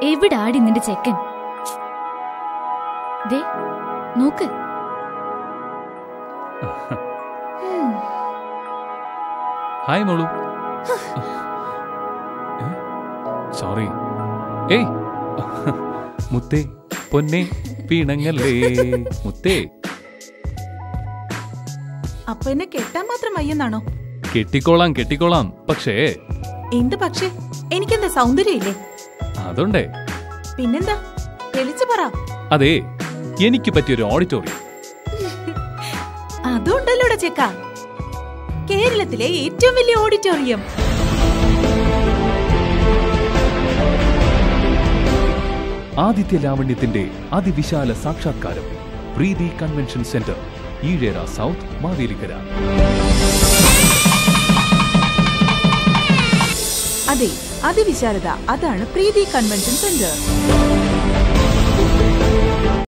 എവിടാടി നിന്റെ ചെക്കൻ? ദേ നോക്ക്. ഹായ് മോളു. സോറി. ഏയ് മുത്തേ പൊന്നെ പീണങ്ങല്ലേ മുത്തേ. അപ്പൊ എന്നെ കെട്ടാൻ മാത്രം വയ്യെന്നാണോ? കെട്ടിക്കോളാം കെട്ടിക്കോളാം. പക്ഷേ എന്ത് പക്ഷേ? എനിക്കെന്താ സൗന്ദര്യം ഇല്ലേ? അതുണ്ടേ. പിന്നെന്താ? തെളിച്ചു പറ. അതെ, എനിക്ക് പറ്റിയൊരു ഓഡിറ്റോറിയം. അതുണ്ടല്ലോടെ ചെക്ക, കേരളത്തിലെ ഏറ്റവും വലിയ ഓഡിറ്റോറിയം. ആദിത്യ ലാവണ്യത്തിന്റെ അതിവിശാല സാക്ഷാത്കാരം. പ്രീതി കൺവെൻഷൻ സെന്റർ, ഈഴേറ സൗത്ത്, മാവേലിക്കര. അതെ, അതിവിശാലത, അതാണ് പ്രീതി കൺവെൻഷൻ സെന്റർ.